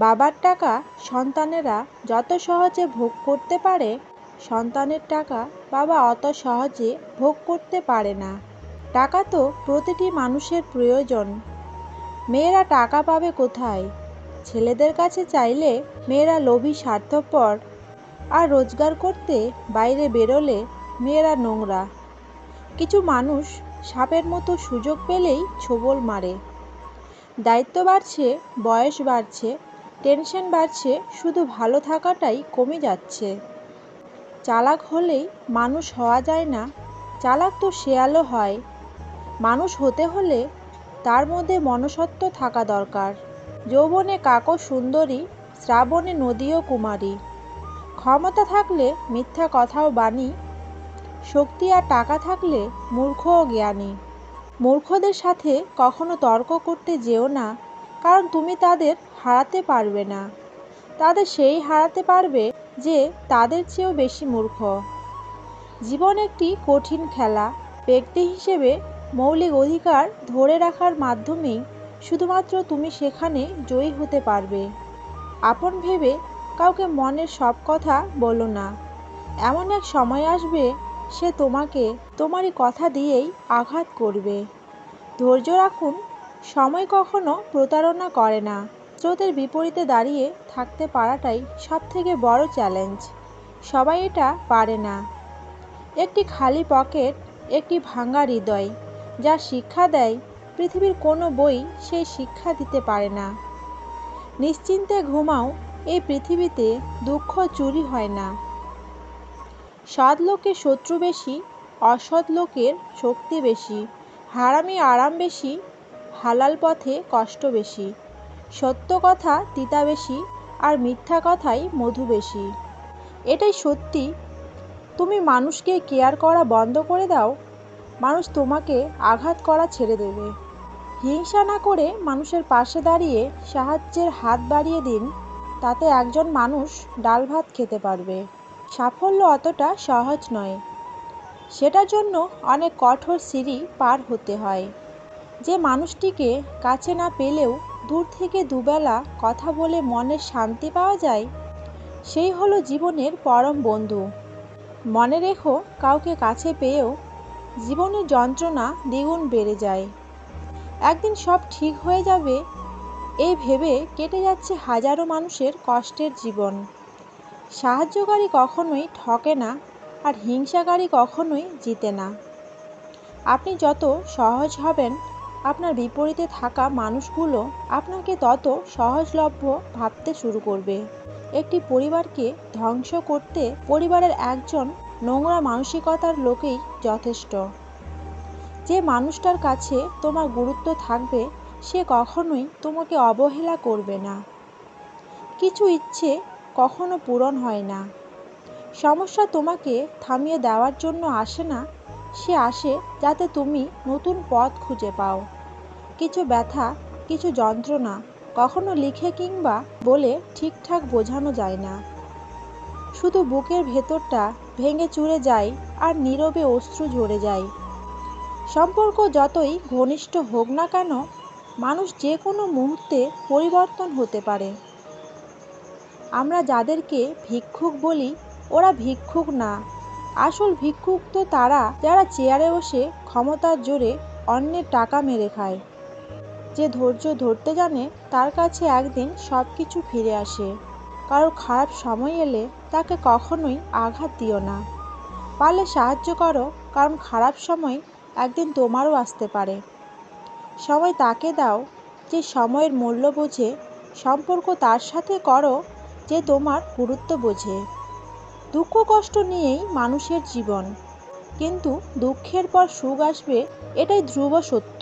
বাবার টাকা সন্তানেরা যত সহজে ভোগ করতে পারে, সন্তানের টাকা বাবা অত সহজে ভোগ করতে পারে না। টাকা তো প্রতিটি মানুষের প্রয়োজন। মেয়েরা টাকা পাবে কোথায়? ছেলেদের কাছে চাইলে মেয়েরা লোভী, স্বার্থপর, আর রোজগার করতে বাইরে বেরোলে মেয়েরা নোংরা। কিছু মানুষ সাপের মতো সুযোগ পেলেই ছোবল মারে। দায়িত্ব বাড়ছে, বয়স বাড়ছে, টেনশন বাড়ছে, শুধু ভালো থাকাটাই কমে যাচ্ছে। চালাক হলেই মানুষ হওয়া যায় না, চালাক তো শেয়ালও হয়। মানুষ হতে হলে তার মধ্যে মনুষ্যত্ব থাকা দরকার। যৌবনে কাকও সুন্দরী, শ্রাবণে নদীও কুমারী। ক্ষমতা থাকলে মিথ্যা কথাও বাণী, শক্তি আর টাকা থাকলে মূর্খ ও জ্ঞানী। মূর্খদের সাথে কখনো তর্ক করতে যেও না, কারণ তুমি তাদের হারাতে পারবে না। তাদের সেই হারাতে পারবে যে তাদের চেয়েও বেশি মূর্খ। জীবন একটি কঠিন খেলা। ব্যক্তি হিসেবে মৌলিক অধিকার ধরে রাখার মাধ্যমেই শুধুমাত্র তুমি সেখানে জয়ী হতে পারবে। আপন ভেবে কাউকে মনের সব কথা বলো না। এমন এক সময় আসবে সে তোমাকে তোমারই কথা দিয়েই আঘাত করবে। ধৈর্য রাখুন, সময় কখনো প্রতারণা করে না। স্রোতের বিপরীতে দাঁড়িয়ে থাকতে পারাটাই সবথেকে বড় চ্যালেঞ্জ। সবাই এটা পারে না। একটি খালি পকেট, একটি ভাঙা হৃদয়, যা শিক্ষা দেয় পৃথিবীর কোনো বই সেই শিক্ষা দিতে পারে না। নিশ্চিন্তে ঘুমাও, এই পৃথিবীতে দুঃখ চুরি হয় না। সৎ লোকের শত্রু বেশি, অসৎ লোকের শক্তি বেশি। হারামি আরাম বেশি, হালাল পথে কষ্ট বেশি। সত্য কথা তিতা বেশি, আর মিথ্যা কথাই মধু বেশি। এটাই সত্যি। তুমি মানুষকে কেয়ার করা বন্ধ করে দাও, মানুষ তোমাকে আঘাত করা ছেড়ে দেবে। হিংসা না করে মানুষের পাশে দাঁড়িয়ে সাহায্যের হাত বাড়িয়ে দিন, তাতে একজন মানুষ ডাল ভাত খেতে পারবে। সাফল্য অতটা সহজ নয়, সেটার জন্য অনেক কঠোর সিঁড়ি পার হতে হয়। যে মানুষটিকে কাছে না পেলেও দূর থেকে দুবেলা কথা বলে মনের শান্তি পাওয়া যায়, সেই হলো জীবনের পরম বন্ধু। মনে রেখো, কাউকে কাছে পেয়েও জীবনের যন্ত্রণা দ্বিগুণ বেড়ে যায়। একদিন সব ঠিক হয়ে যাবে এই ভেবে কেটে যাচ্ছে হাজারো মানুষের কষ্টের জীবন। সাহায্যকারী কখনোই ঠকে না, আর হিংসাকারী কখনোই জিতে না। আপনি যত সহজ হবেন, আপনার বিপরীতে থাকা মানুষগুলো আপনাকে তত সহজলভ্য ভাবতে শুরু করবে। একটি পরিবারকে ধ্বংস করতে পরিবারের একজন নোংরা মানসিকতার লোকই যথেষ্ট। যে মানুষটার কাছে তোমার গুরুত্ব থাকবে, সে কখনোই তোমাকে অবহেলা করবে না। কিছু ইচ্ছে কখনো পূরণ হয় না। সমস্যা তোমাকে থামিয়ে দেওয়ার জন্য আসে না, সে আসে যাতে তুমি নতুন পথ খুঁজে পাও। কিছু ব্যথা, কিছু যন্ত্রণা কখনো লিখে কিংবা বলে ঠিকঠাক বোঝানো যায় না। শুধু বুকের ভেতরটা ভেঙে চুরে যায় আর নীরবে অশ্রু ঝরে যায়। সম্পর্ক যতই ঘনিষ্ঠ হোক না কেন, মানুষ যে কোনো মুহূর্তে পরিবর্তন হতে পারে। আমরা যাদেরকে ভিক্ষুক বলি, ওরা ভিক্ষুক না। আসল ভিক্ষুক তো তারা যারা চেয়ারে বসে ক্ষমতার জোরে অন্যের টাকা মেরে খায়। যে ধৈর্য ধরতে জানে, তার কাছে একদিন সব কিছু ফিরে আসে। কারোর খারাপ সময় এলে তাকে কখনোই আঘাত দিও না। পারলে সাহায্য করো, কারণ খারাপ সময় একদিন তোমারও আসতে পারে। সময় তাকে দাও যে সময়ের মূল্য বোঝে। সম্পর্ক তার সাথে করো যে তোমার গুরুত্ব বোঝে। দুঃখ কষ্ট নিয়েই মানুষের জীবন, কিন্তু দুঃখের পর সুখ আসবে, এটাই ধ্রুব সত্য।